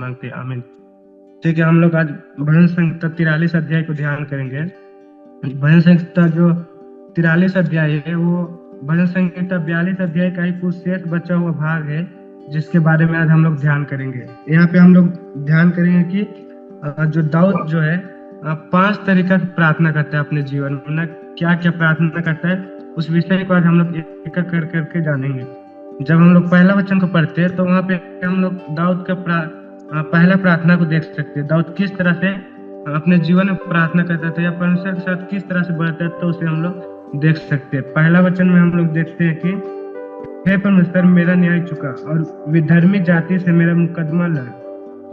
मांगते हैं, आमीन। ठीक है, हम लोग आज भजन संहिता 43 अध्याय को ध्यान करेंगे। भजन संहिता जो 43 अध्याय है वो भजन संहिता 42 अध्याय का ही कुछ शेष बचा हुआ भाग है, जिसके बारे में आज हम लोग ध्यान करेंगे। यहाँ पे हम लोग ध्यान करेंगे कि जो दाऊद जो है 5 तरीका की प्रार्थना करता है अपने जीवन में ना, क्या क्या प्रार्थना करता है उस विषय को आज हम लोग एक एक कर करके जानेंगे। जब हम लोग पहला वचन को पढ़ते हैं तो वहाँ पे हम लोग दाऊद का पहला प्रार्थना को देख सकते हैं। दाऊद किस तरह से अपने जीवन में प्रार्थना करता था या परमेश्वर के साथ किस तरह से बढ़ता है, तो उसे हम लोग देख सकते हैं। पहला वचन में हम लोग देखते हैं कि हे परमेश्वर, मेरा न्याय चुका और विधर्मी जाति से मेरा मुकदमा लड़,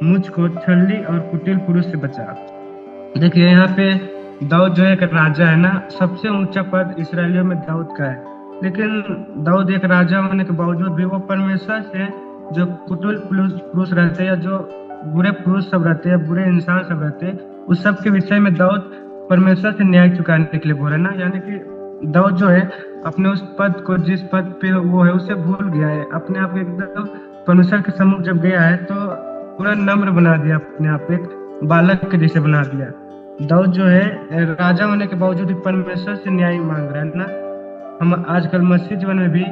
मुझको छलनी और कुटिल पुरुष से बचा। देखिए यहाँ पे दाऊद जो एक राजा है ना, सबसे ऊंचा पद इसराइलियों में दाऊद का है। लेकिन दाऊद एक राजा होने के बावजूद भी वो परमेश्वर से जो कुटिल पुरुष रहते हैं या जो बुरे पुरुष सब रहते हैं, बुरे इंसान सब रहते हैं, उस सब के विषय में दाऊद परमेश्वर से न्याय चुकाने के लिए बोला ना। यानी कि दाऊद जो है अपने उस पद को, जिस पद पे वो है, उसे भूल गया है। अपने आप एकदम परमेश्वर के सम्मुख जब गया है तो पूरा नम्र बना दिया, अपने आप एक बालक के जैसे बना दिया। दाऊद जो है राजा होने के बावजूद भी परमेश्वर से न्याय मांग रहा है ना। हम आजकल मसीह जीवन में भी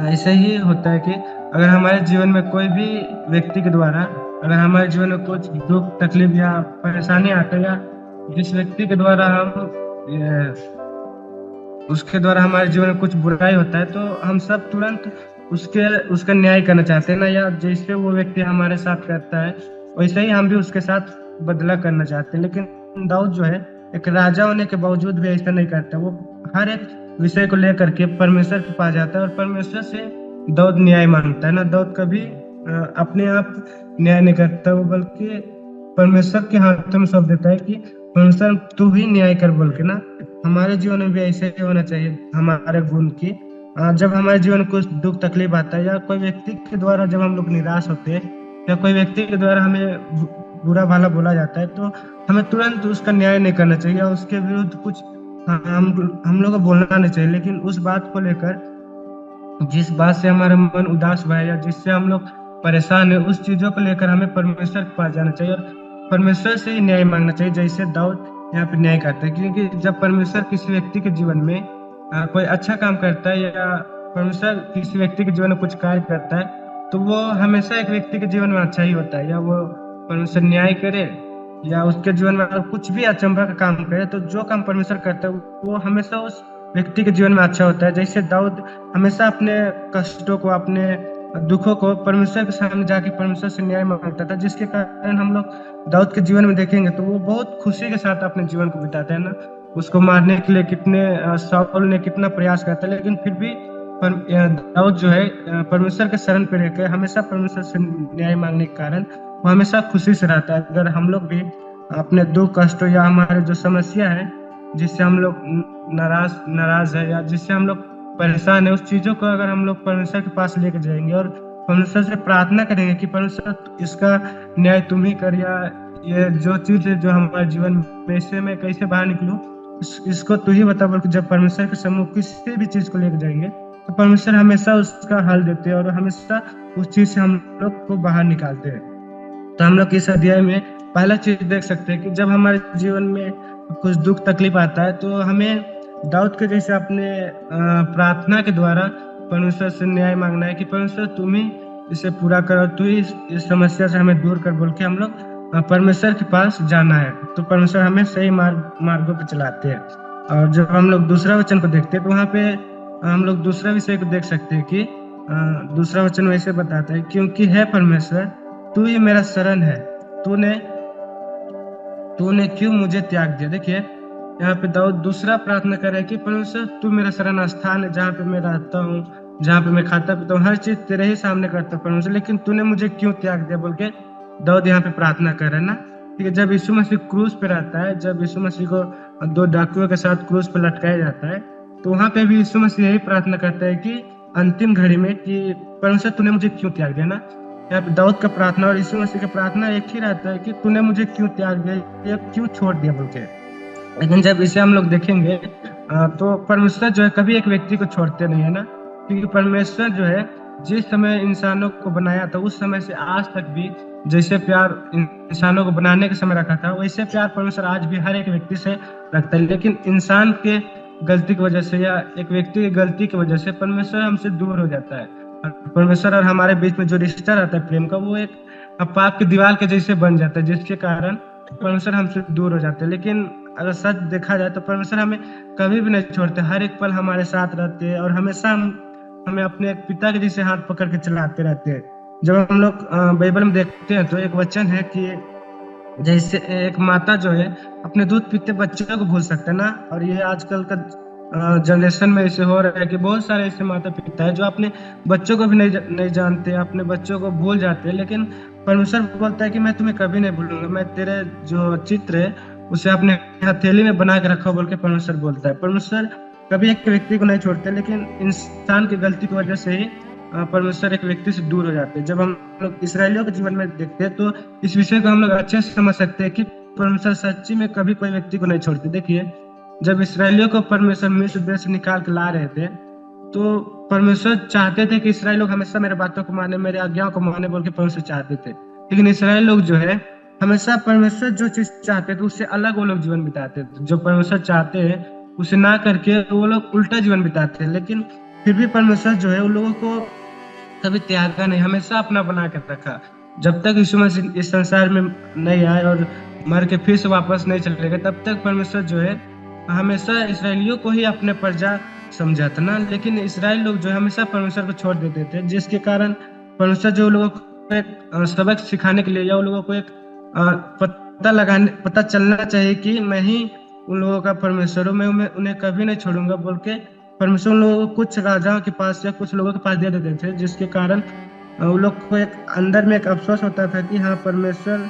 ऐसा ही होता है कि अगर हमारे जीवन में कोई भी व्यक्ति के द्वारा, अगर हमारे जीवन में कुछ दुख तकलीफ या परेशानी आता है या जिस व्यक्ति के द्वारा उसके द्वारा हमारे जीवन में कुछ बुराई होता है, तो हम सब तुरंत उसका न्याय करना चाहते हैं ना। या जैसे वो व्यक्ति हमारे साथ करता है वैसे ही हम भी उसके साथ बदला करना चाहते हैं। लेकिन दाऊद जो है एक राजा होने के बावजूद भी ऐसा नहीं करता। वो हर एक विषय को लेकर के परमेश्वर के पास जाता है और परमेश्वर से दाऊद न्याय मांगता है ना। दाऊद कभी अपने आप न्याय नहीं करता, वो बल्कि परमेश्वर के हाथों में सौंप देता है कि परमेश्वर तू ही न्याय कर बोल के ना। हमारे जीवन में भी ऐसे ही होना चाहिए हमारे गुण की। जब हमारे जीवन में कुछ दुख तकलीफ आता है या कोई व्यक्ति के द्वारा जब हम लोग निराश होते हैं या कोई व्यक्ति के द्वारा हमें बुरा भला बोला जाता है, तो हमें तुरंत उसका न्याय नहीं करना चाहिए या उसके विरुद्ध कुछ हम लोग को बोलना नहीं चाहिए। लेकिन उस बात को लेकर, जिस बात से हमारा मन उदास हुआ है या जिससे हम लोग परेशान है, उस चीजों को लेकर हमें परमेश्वर के पास जाना चाहिए और परमेश्वर से ही न्याय मांगना चाहिए, जैसे दाऊद यहाँ पे न्याय करता है। क्योंकि जब परमेश्वर किसी व्यक्ति के जीवन में कोई अच्छा काम करता है या परमेश्वर किसी व्यक्ति के जीवन में कुछ कार्य करता है, तो वो हमेशा एक व्यक्ति के जीवन में अच्छा ही होता है। या वो परमेश्वर न्याय करे या उसके जीवन में कुछ भी अचंभा का काम करे, तो जो काम परमेश्वर करता है वो हमेशा उस व्यक्ति के जीवन में अच्छा होता है। जैसे दाऊद हमेशा अपने कष्टों को, अपने दुखों को परमेश्वर के सामने जाके परमेश्वर से न्याय मांगता था, जिसके कारण हम लोग दाऊद के जीवन में देखेंगे तो वो बहुत खुशी के साथ अपने जीवन को बिताते हैं ना। उसको मारने के लिए शाऊल ने कितना प्रयास करता है, लेकिन फिर भी दाऊद जो है परमेश्वर के शरण पे रहकर हमेशा परमेश्वर से न्याय मांगने के कारण वो हमेशा खुशी से रहता है। अगर हम लोग भी अपने दुख कष्टों या हमारे जो समस्या है जिससे हम लोग नाराज है या जिससे हम लोग परेशान है, उस चीजों को अगर हम लोग परमेश्वर के पास लेकर जाएंगे और परमेश्वर से प्रार्थना करेंगे कि परमेश्वर इसका न्याय तुम ही कर, या ये जो चीज है जो हमारे जीवन में इससे मैं कैसे बाहर निकलूं इसको तू ही बता, बल्कि जब परमेश्वर के सम्मुख किसी भी चीज को लेकर जाएंगे तो परमेश्वर हमेशा उसका हल देते हैं और हमेशा उस चीज से हम लोग को बाहर निकालते हैं। तो हम लोग इस अध्याय में पहला चीज देख सकते हैं कि जब हमारे जीवन में कुछ दुख तकलीफ आता है तो हमें दाऊद के जैसे अपने प्रार्थना के द्वारा परमेश्वर से न्याय मांगना है कि परमेश्वर तुम ही इसे पूरा करो, तू ही इस समस्या से हमें दूर कर बोल के हम लोग परमेश्वर के पास जाना है। तो परमेश्वर हमें सही मार्गों पर चलाते हैं। और जब हम लोग दूसरा वचन को देखते हैं तो वहाँ पे हम लोग दूसरा विषय को देख सकते हैं कि दूसरा वचन वैसे बताता है, क्योंकि है परमेश्वर तू ही मेरा शरण है, तूने क्यों मुझे त्याग दिया। देखिए यहाँ पे दाऊद दूसरा प्रार्थना कर रहा है कि परमेश्वर तू मेरा शरण स्थान है, जहाँ पे मैं रहता हूँ, जहाँ पे मैं खाता पीता हूँ, हर चीज तेरे ही सामने करता हूँ परमेश्वर, लेकिन तूने मुझे क्यों त्याग दिया बोल के दाऊद यहाँ पे प्रार्थना कर रहा है ना। ठीक है, जब यीशु मसीह क्रूस पे रहता है, जब यीशु मसीह को 2 डाकुओं के साथ क्रूस पे लटकाया जाता है, तो वहां पे भी यीशु मसीह यही प्रार्थना करता है कि अंतिम घड़ी में कि परमेश्वर तूने मुझे क्यों त्याग दिया ना। यहाँ पे दाऊद का प्रार्थना और यीशु मसीह का प्रार्थना एक ही रहता है कि तूने मुझे क्यों त्याग दिया या क्यों छोड़ दिया बोल के। लेकिन जब इसे हम लोग देखेंगे तो परमेश्वर जो है कभी एक व्यक्ति को छोड़ते नहीं है ना, क्योंकि परमेश्वर जो है जिस समय इंसानों को बनाया था उस समय से आज तक भी जैसे प्यार इंसानों को बनाने के समय रखा था, वैसे प्यार परमेश्वर आज भी हर एक व्यक्ति से रखता है। लेकिन इंसान के गलती की वजह से या एक व्यक्ति की गलती की वजह से परमेश्वर हमसे दूर हो जाता है। और परमेश्वर और हमारे बीच में जो रिश्ता रहता है प्रेम का, वो एक पाप की दीवार के जैसे बन जाता है, जिसके कारण परमेश्वर हमसे दूर हो जाते हैं। लेकिन अगर सच देखा जाए तो परमेश्वर हमें कभी भी नहीं छोड़ते, हर एक पल हमारे साथ रहते हैं और हमेशा हमें अपने एक पिता के जैसे हाथ पकड़ के चलाते रहते हैं। जब हम लोग बाइबल में देखते हैं तो एक वचन है कि जैसे एक माता जो है अपने दूध पीते बच्चों को भूल सकते हैं ना, और ये आजकल का जनरेशन में ऐसे हो रहा है कि बहुत सारे ऐसे माता पिता है जो अपने बच्चों को भी नहीं जानते, अपने बच्चों को भूल जाते हैं। लेकिन परमेश्वर बोलता है कि मैं तुम्हें कभी नहीं भूलूंगा, मैं तेरे जो चित्र है उसे अपने हथेली में बना के रखा बोल के परमेश्वर बोलता है। परमेश्वर कभी एक व्यक्ति को नहीं छोड़ते, लेकिन इंसान की गलती की वजह से ही परमेश्वर एक व्यक्ति से दूर हो जाते हैं। जब हम लोग इसराइलियों के जीवन में देखते हैं तो इस विषय को हम लोग अच्छे से समझ सकते हैं कि परमेश्वर सच्ची में कभी कोई व्यक्ति को नहीं छोड़ते। देखिए, जब इसराइलियों को परमेश्वर मिस्र देश से निकाल के ला रहे थे, तो परमेश्वर चाहते थे कि इसराइल लोग हमेशा मेरे बातों को माने, मेरे आज्ञाओं को माने बोल के परमेश्वर चाहते थे। लेकिन इसराइल लोग जो है हमेशा परमेश्वर जो चीज चाहते थे उससे अलग वो लोग जीवन बिताते थे। जो परमेश्वर चाहते हैं उसे ना करके वो लोग उल्टा जीवन बिताते हैं। लेकिन फिर भी परमेश्वर जो है उन लोगों को कभी त्यागा नहीं, हमेशा अपना बना कर रखा। जब तक यीशु मसीह इस संसार में नहीं आए और मर के फिर से वापस नहीं चले गए, तब तक परमेश्वर जो है हमेशा इसराइलियों को ही अपने प्रजा समझा था ना। लेकिन इसराइल लोग जो है हमेशा परमेश्वर को छोड़ देते थे, जिसके कारण परमेश्वर जो लोगों को एक सबक सिखाने के लिए या उन लोगों को एक पता चलना चाहिए कि मैं ही उन लोगों का परमेश्वर हूँ, मैं उन्हें कभी नहीं छोड़ूंगा बोल के परमेश्वर उन लोगों को कुछ राजाओं के पास या कुछ लोगों के पास दे देते थे, जिसके कारण उन लोग को एक अंदर में एक अफसोस होता था कि हाँ, परमेश्वर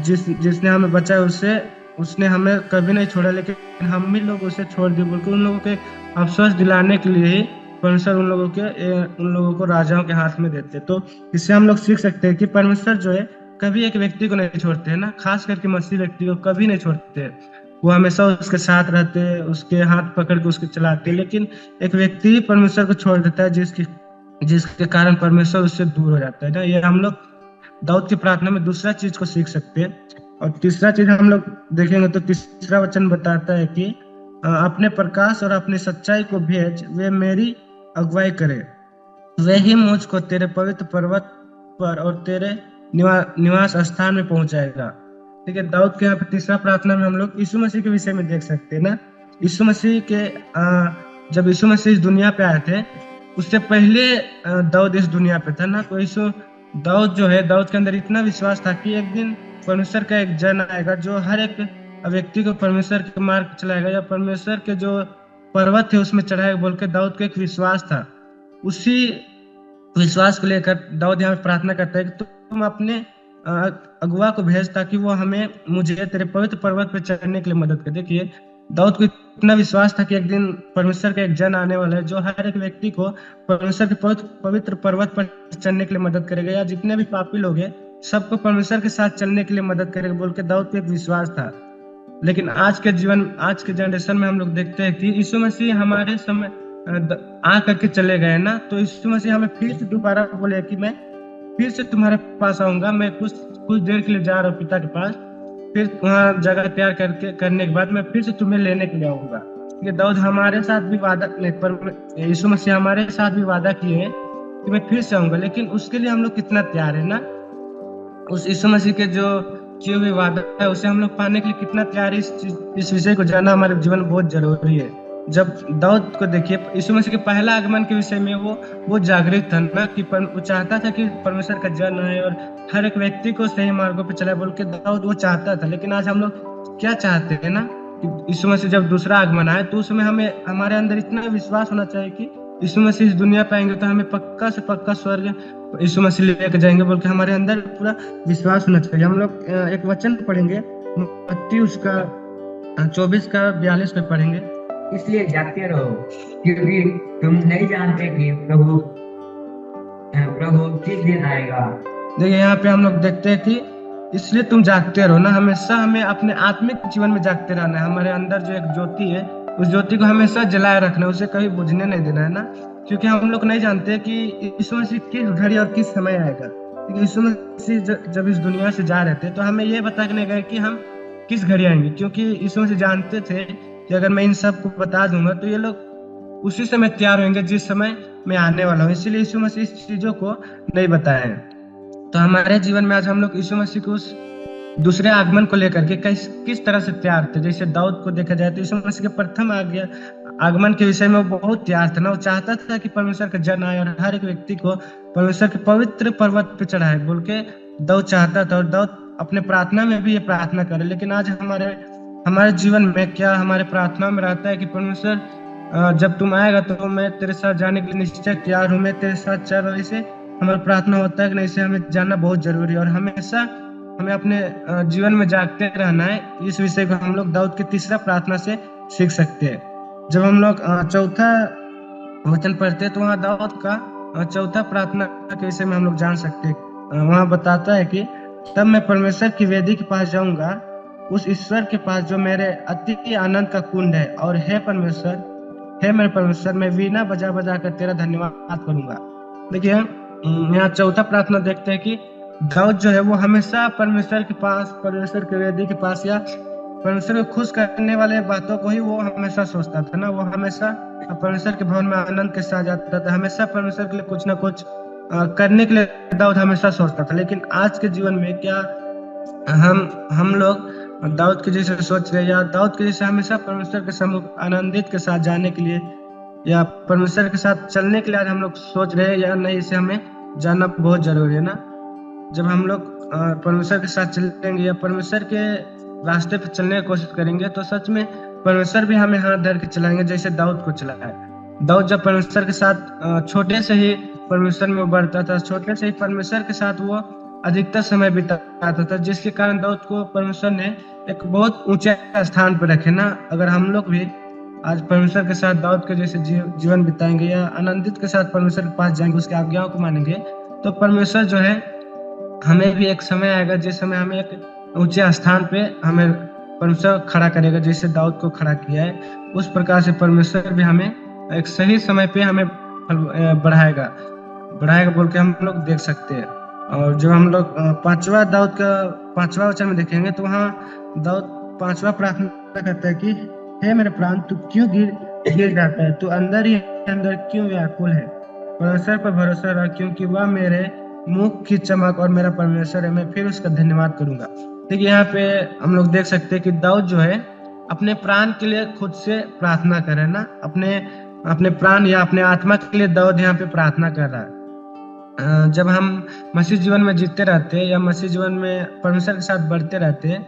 जिसने हमें बचाया उसने हमें कभी नहीं छोड़ा, लेकिन हम ही लोग उसे छोड़ दिए बोल के उन लोगों को एक अफसोस दिलाने के लिए ही परमेश्वर उन लोगों को राजाओं के हाथ में देते। तो इससे हम लोग सीख सकते हैं कि परमेश्वर जो है कभी एक व्यक्ति को नहीं छोड़ते हैं ना, खास करके मसीह व्यक्ति को कभी नहीं छोड़ते। वो हमेशा उसके साथ रहते हैं, उसके हाथ पकड़ के उसके चलाते हैं। लेकिन एक व्यक्ति ही परमेश्वर को छोड़ देता है, जिसके कारण परमेश्वर उससे दूर हो जाता है ना। ये हम लोग दाऊद की प्रार्थना में दूसरा चीज को सीख सकते हैं। और तीसरा चीज हम लोग देखेंगे तो तीसरा वचन बताता है कि अपने प्रकाश और अपनी सच्चाई को भेज, वे मेरी अगुवाई करे, वे ही मुझको तेरे पवित्र पर्वत पर और तेरे निवास स्थान में पहुंचाएगा। ठीक है, दाऊद के यहाँ पे तीसरा प्रार्थना में हम लोग यीशु मसीह के विषय में देख सकते हैं ना। यीशु मसीह के जब यीशु मसीह इस दुनिया पे आए थे, उससे पहले दाऊद इस दुनिया पे था ना। तो दाऊद जो है, दाऊद के अंदर इतना विश्वास था कि एक दिन परमेश्वर का एक जन आएगा जो हर एक व्यक्ति को परमेश्वर के मार्ग चलाएगा या परमेश्वर के जो पर्वत है उसमें चढ़ाएगा बोल के दाऊद का एक विश्वास था। उसी विश्वास को लेकर दाऊद यहाँ प्रार्थना करता है कि तुम अपने अगुआ को भेज ताकि वो मुझे तेरे पवित्र पर्वत पर चढ़ने के लिए मदद करे। देखिए, दाऊद को इतना विश्वास था कि एक दिन परमेश्वर का एक जन आने वाला है जो हर एक व्यक्ति को परमेश्वर के पवित्र पर्वत पर चढ़ने के लिए मदद करेगा, या जितने भी पापी लोग हैं सबको परमेश्वर के साथ चलने के लिए मदद करेगा बोल के दाऊद को एक विश्वास था। लेकिन आज के जनरेशन में हम लोग देखते हैं कि यीशु मसीह हमारे समय आ करके चले गए ना। तो यीशु मसीह हमें फिर से दोबारा बोले कि मैं फिर से तुम्हारे पास आऊंगा, मैं कुछ देर के लिए जा रहा हूँ पिता के पास, फिर वहाँ जगह तैयार करने के बाद मैं फिर से तुम्हें लेने के लिए आऊंगा। ये दाऊद हमारे साथ भी वादा नहीं, पर यीशु मसीह हमारे साथ भी वादा किए हैं कि मैं फिर से आऊंगा। लेकिन उसके लिए हम लोग कितना तैयार है ना। उस यीशु मसीह के जो किए हुए वादा है उसे हम लोग पाने के लिए कितना तैयार है, इस विषय को जानना हमारे जीवन में बहुत जरूरी है। जब दाऊद को देखिए, यीशु मसीह के पहला आगमन के विषय में वो जागृत था ना कि वो चाहता था कि परमेश्वर का जन आए और हर एक व्यक्ति को सही मार्गों पे चलाए बोल के दाऊद वो चाहता था। लेकिन आज हम लोग क्या चाहते हैं ना कि यीशु मसीह जब दूसरा आगमन आए तो उसमें हमारे अंदर इतना विश्वास होना चाहिए कि यीशु मसीह इस दुनिया पे आएंगे तो हमें पक्का से पक्का स्वर्ग यीशु मसीह लेके जाएंगे बोल के हमारे अंदर पूरा विश्वास होना चाहिए। हम लोग एक वचन पढ़ेंगे, मत्ती उसका 24 का 42 पे पढ़ेंगे। इसलिए जागते रहो, क्योंकि तुम नहीं जानते कि प्रभु किस दिन आएगा। देखिए, यहाँ पे हम लोग देखते हैं कि इसलिए तुम जागते रहो ना। हमेशा हमें अपने आत्मिक जीवन में जागते रहना है। हमारे अंदर जो एक ज्योति है उस ज्योति को हमेशा जलाए रखना है, उसे कभी बुझने नहीं देना है ना। क्योंकि हम लोग नहीं जानते कि यीशु मसीह किस घड़ी और किस समय आएगा। लेकिन यीशु मसीह जब इस दुनिया से जा रहे थे तो हमें ये बताने गए कि हम किस घड़ी आएंगे, क्योंकि यीशु मसीह जानते थे कि अगर मैं इन सब को बता दूंगा तो ये लोग उसी समय तैयार होंगे जिस समय मैं आने वाला हूँ, इसीलिए यीशु मसीह इस चीजों को नहीं बताए। तो हमारे जीवन में आज हम लोग यीशु मसीह को उस दूसरे आगमन को लेकर के किस तरह से तैयार थे। जैसे दाऊद को देखा जाए तो यीशु मसीह के प्रथम आगमन के विषय में वो बहुत तैयार था ना, वो चाहता था कि परमेश्वर का जन आए और हर एक व्यक्ति को परमेश्वर के पवित्र पर्वत पे चढ़ाए बोल के दाऊद चाहता था। और दाऊद अपने प्रार्थना में भी ये प्रार्थना करे। लेकिन आज हमारे जीवन में क्या हमारे प्रार्थना में रहता है कि परमेश्वर जब तुम आएगा तो मैं तेरे साथ जाने के लिए निश्चय तैयार हूँ, मैं तेरे साथ चल रहा हूँ। इसे हमारा प्रार्थना होता है कि नहीं, इसे हमें जानना बहुत जरूरी है और हमेशा हमें अपने जीवन में जागते रहना है। इस विषय को हम लोग दाऊद के तीसरा प्रार्थना से सीख सकते हैं। जब हम लोग चौथा वचन पढ़ते हैं तो वहाँ दाऊद का चौथा प्रार्थना के विषय में हम लोग जान सकते हैं। वहाँ बताता है कि तब मैं परमेश्वर की वेदी के पास जाऊंगा, उस ईश्वर के पास जो मेरे अति आनंद का कुंड है, और हे मेरे परमेश्वर, मैं वीणा बजा बजा कर तेरा धन्यवाद करूंगा। देखिए यहाँ चौथा प्रार्थना देखते हैं कि दाऊद जो है वो हमेशा परमेश्वर के पास, परमेश्वर के वेदी के पास या परमेश्वर को खुश करने वाले बातों को ही वो हमेशा सोचता था ना। वो हमेशा परमेश्वर के भवन में आनंद के साथ जाता था, हमेशा परमेश्वर के लिए कुछ ना कुछ करने के लिए दाऊद हमेशा सोचता था। लेकिन आज के जीवन में क्या हम लोग दाऊद के जैसे सोच रहे, या दाऊद के जैसे हमेशा परमेश्वर के सम्मुख आनंदित के साथ जाने के लिए या परमेश्वर के साथ चलने के लिए आज हम लोग सोच रहे हैं या नहीं, इसे हमें जानना बहुत जरूरी है ना। जब हम लोग परमेश्वर के साथ चलेंगे या परमेश्वर के रास्ते पे चलने की कोशिश करेंगे तो सच में परमेश्वर भी हमें हाथ धर के चलाएंगे, जैसे दाऊद को चलाया है। दाऊद जब परमेश्वर के साथ छोटे से ही परमेश्वर में उभरता था, छोटे से ही परमेश्वर के साथ वो अधिकतर समय बिताता था, जिसके कारण दाऊद को परमेश्वर ने एक बहुत ऊंचे स्थान पर रखे ना। अगर हम लोग भी आज परमेश्वर के साथ दाऊद के जैसे जीवन बिताएंगे या आनंदित के साथ परमेश्वर के पास जाएंगे, उसकी आज्ञाओं को मानेंगे, तो परमेश्वर जो है हमें भी एक समय आएगा जिस समय हमें एक ऊंचे स्थान पे हमें परमेश्वर खड़ा करेगा, जैसे दाऊद को खड़ा किया है। उस प्रकार से परमेश्वर भी हमें एक सही समय पे हमें बढ़ाएगा बोल के हम लोग देख सकते हैं। और जब हम लोग दाऊद का 5वां वचन में देखेंगे तो वहाँ दाऊद 5वां प्रार्थना करता है कि हे मेरे प्राण, तू क्यों गिर जाता है, तू अंदर ही अंदर क्यों व्याकुल है। परमेश्वर पर भरोसा रख, क्योंकि वह मेरे मुख की चमक और मेरा परमेश्वर है, मैं फिर उसका धन्यवाद करूंगा। देखिए यहाँ पे हम लोग देख सकते हैं कि दाऊद जो है अपने प्राण के लिए खुद से प्रार्थना कर रहा है ना, अपने प्राण या अपने आत्मा के लिए दाऊद यहाँ पे प्रार्थना कर रहा है। जब हम मसीह जीवन में जीते रहते हैं या मसीह जीवन में परमेश्वर के साथ बढ़ते रहते हैं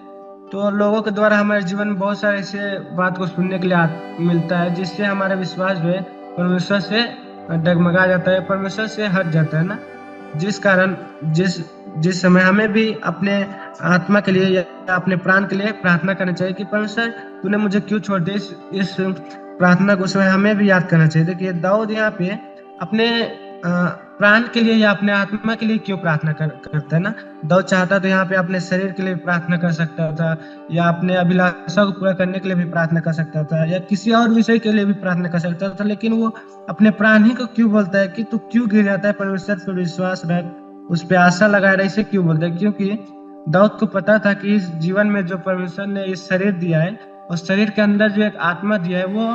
तो लोगों के द्वारा हमारे जीवन में बहुत सारे ऐसे बात को सुनने के लिए मिलता है जिससे हमारा विश्वास जो है परमेश्वर से डगमगा जाता है, परमेश्वर से हट जाता है ना। जिस कारण जिस समय हमें भी अपने आत्मा के लिए या अपने प्राण के लिए प्रार्थना करना चाहिए कि परमेश्वर तूने मुझे क्यों छोड़ दिया। इस प्रार्थना को समय हमें भी याद करना चाहिए। देखिए दाऊद यहाँ पे अपने प्राण के लिए या अपने आत्मा के लिए क्यों प्रार्थना करता है ना। दाऊद चाहता तो यहाँ पे अपने शरीर के लिए प्रार्थना कर सकता था या अपने अभिलाषा को पूरा करने के लिए भी प्रार्थना कर सकता था या किसी और विषय के लिए भी प्रार्थना कर सकता था, लेकिन वो अपने प्राण ही को क्यों बोलता है कि तू क्यों गिर जाता है, परमेश्वर पर विश्वास रख, उस पर आशा लगाए रहे, इसे क्यों बोलता है। क्योंकि दाऊद को पता था कि इस जीवन में जो परमेश्वर ने इस शरीर दिया है और शरीर के अंदर जो एक आत्मा दिया है वो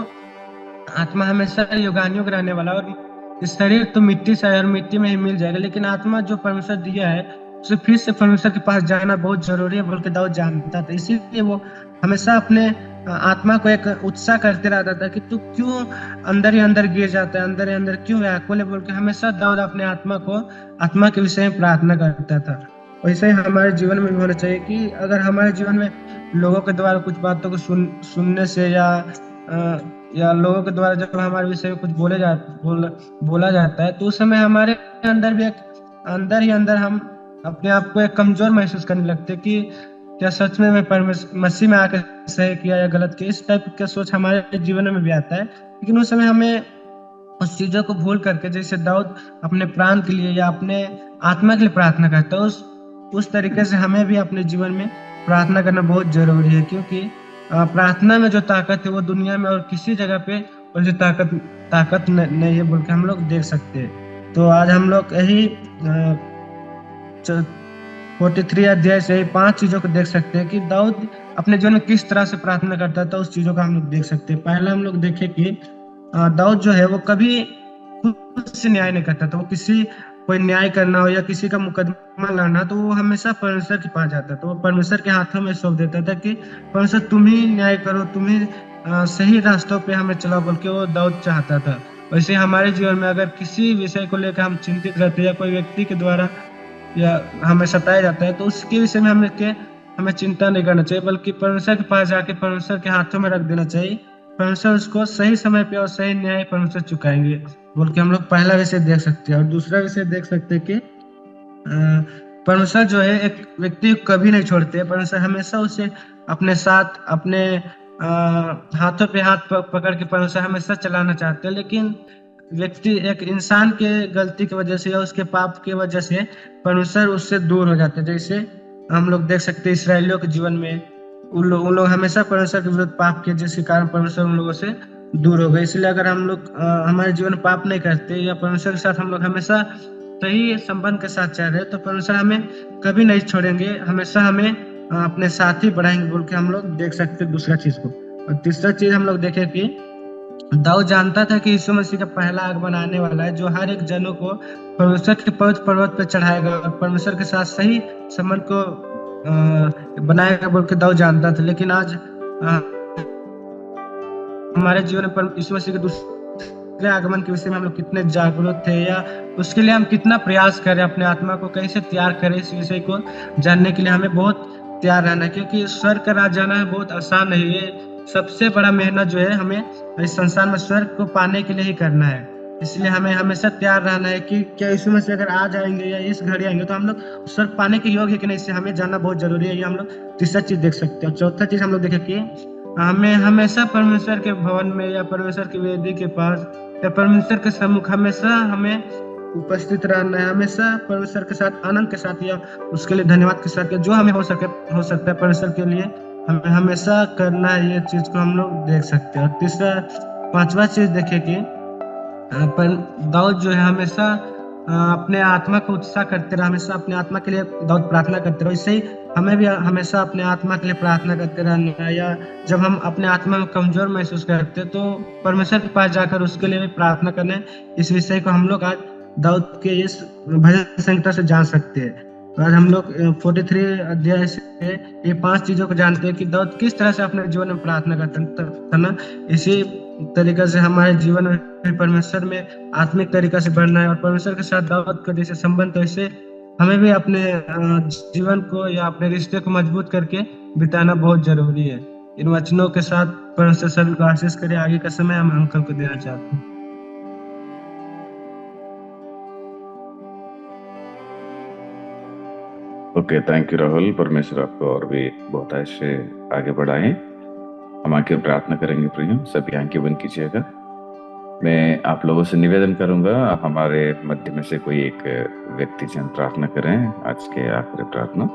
आत्मा हमेशा युगानुयुग रहने वाला, और इस शरीर तो मिट्टी से और मिट्टी में ही मिल जाएगा, लेकिन आत्मा जो परमेश्वर दिया है उसे फिर से परमेश्वर के पास जाना बहुत जरूरी है बोल के दाऊद जानता था। इसीलिए वो हमेशा अपने आत्मा को एक उत्साह करते रहता था कि तू क्यों अंदर ही अंदर गिर जाता है, अंदर ही अंदर क्यों व्याकुल है बोल के हमेशा दाऊद अपने आत्मा के विषय में प्रार्थना करता था। वैसे ही हमारे जीवन में भी होना चाहिए कि अगर हमारे जीवन में लोगों के द्वारा कुछ बातों को सुनने से या लोगों के द्वारा जब हमारे विषय में कुछ बोला जाता है तो उस समय हमारे अंदर भी अंदर ही अंदर हम अपने आप को एक कमजोर महसूस करने लगते हैं कि क्या सच में मैं मसीह में आकर सही किया या गलत किया। इस टाइप का सोच हमारे जीवन में भी आता है, लेकिन उस समय हमें उस चीजों को भूल करके जैसे दाऊद अपने प्राण के लिए या अपने आत्मा के लिए प्रार्थना करता है, उस तरीके से हमें भी अपने जीवन में प्रार्थना करना बहुत जरूरी है। क्योंकि प्रार्थना में जो ताकत है वो दुनिया में और किसी जगह पे और जो ताकत नहीं है बोल के हम लोग देख सकते हैं। तो आज हम लोग यही 43 अध्याय से ही 5 चीजों को देख सकते हैं कि दाऊद अपने जीवन में किस तरह से प्रार्थना करता था, उस चीजों का हम लोग देख सकते हैं। पहला हम लोग देखें कि दाऊद जो है वो कभी खुद से न्याय नहीं करता था। वो किसी कोई न्याय करना हो या किसी का मुकदमा लड़ना, तो वो हमेशा परमेश्वर के पास जाता था। वो परमेश्वर के हाथों में सौंप देता था कि परमेश्वर तुम ही न्याय करो, तुम ही सही रास्तों पे हमें चलाओ, बोल के वो दाऊद चाहता था। वैसे हमारे जीवन में अगर किसी विषय को लेकर हम चिंतित रहते हैं या कोई व्यक्ति के द्वारा या हमें सताया जाता है, तो उसके विषय में हमें चिंता नहीं करना चाहिए, बल्कि परमेश्वर के पास जाके परमेश्वर के हाथों में रख देना चाहिए। परमेश्वर उसको सही समय पे और सही न्याय परमेश्वर चुकाएंगे, बोल के हम लोग पहला विषय देख सकते हैं। और दूसरा विषय देख सकते हैं कि परमेश्वर जो है एक व्यक्ति को कभी नहीं छोड़ते। परमेश्वर हमेशा उसे अपने साथ अपने हाथों पे हाथ पकड़ के परमेश्वर हमेशा चलाना चाहते हैं। लेकिन व्यक्ति एक इंसान के गलती की वजह से या उसके पाप की वजह से परमेश्वर उससे दूर हो जाते हैं। जैसे हम लोग देख सकते हैं इसराइलियों के जीवन में उन लोग हमेशा परमेश्वर के विरुद्ध पाप किए, जिसके कारण परमेश्वर उन लोगों से दूर हो गए। इसलिए अगर हम लोग हमारे जीवन में पाप नहीं करते या परमेश्वर के साथ हम लोग हमेशा सही संबंध के साथ चल रहे, तो परमेश्वर हमें कभी नहीं छोड़ेंगे, हमेशा हमें अपने साथ ही बढ़ाएंगे, बोल के हम लोग देख सकते हैं दूसरा चीज को। और तीसरा चीज हम लोग देखें कि दाऊद जानता था कि यीशु मसीह का पहला आगमन आने वाला है, जो हर एक जनों को परमेश्वर के पवित्र पर्वत पर चढ़ाएगा और परमेश्वर के साथ सही संबंध को बनाएगा, बोल के दाऊद जानता था। लेकिन आज हमारे जीवन में यीशु मसीह के दूसरे आगमन के विषय में हम लोग कितने जागरूक थे, या उसके लिए हम कितना प्रयास करें, अपने आत्मा को कैसे तैयार करें, इस विषय को जानने के लिए हमें बहुत तैयार रहना है। क्योंकि स्वर्ग का राज जाना है बहुत आसान नहीं है। सबसे बड़ा मेहनत जो है हमें इस संसार में स्वर्ग को पाने के लिए ही करना है। इसलिए हमें हमेशा तैयार रहना है कि क्या यीशु मसीह अगर आ जाएंगे या इस घड़ी आएंगे तो हम लोग स्वर्ग पाने के योग्य है कि नहीं, इससे हमें जानना बहुत जरूरी है। ये हम लोग तीसरा चीज देख सकते हैं। चौथा चीज हम लोग देखें कि हमें हमेशा परमेश्वर के भवन में या परमेश्वर की वेदी के पास या परमेश्वर के सम्मुख हमेशा हमें उपस्थित रहना है। हमेशा परमेश्वर के साथ आनंद के साथ या उसके लिए धन्यवाद के साथ, जो हमें हो सकता है परमेश्वर के लिए हमें हमेशा करना है। ये चीज को हम लोग देख सकते हैं। और तीसरा पांचवा चीज देखे कि दाऊद जो है हमेशा अपने आत्मा को उत्साह करते रहे, हमेशा अपने आत्मा के लिए दाऊद प्रार्थना करते रहे। इससे ही हमें भी हमेशा अपने आत्मा के लिए प्रार्थना करते रहना है। या जब हम अपने आत्मा में कमजोर महसूस करते हैं तो परमेश्वर के पास जाकर उसके लिए भी प्रार्थना करना है। इस विषय को हम लोग आज दाऊद के इस भजन संहिता से जान सकते हैं। तो आज हम लोग 43 अध्याय से ये 5 चीजों को जानते हैं कि दाऊद किस तरह से अपने जीवन में प्रार्थना करता था ना। इसी तरीका से हमारे जीवन में परमेश्वर में आत्मिक तरीका से बढ़ना है और परमेश्वर के साथ दाऊद का जैसे संबंध, तो इससे हमें भी अपने जीवन को या अपने रिश्ते को मजबूत करके बिताना बहुत जरूरी है। इन वचनों के साथ परमेश्वर सभी को आशीष करे। आगे का समय हम अंकल को देना चाहते हैं। Okay, thank you Rahul. परमेश्वर आपको और भी बहुत ऐसे आगे बढ़ाए। हम आगे प्रार्थना करेंगे। प्रिय सभी आंखें बंद कीजिएगा। मैं आप लोगों से निवेदन करूंगा हमारे मध्य में से कोई एक व्यक्ति जन प्रार्थना करें आज के आखिरी प्रार्थना।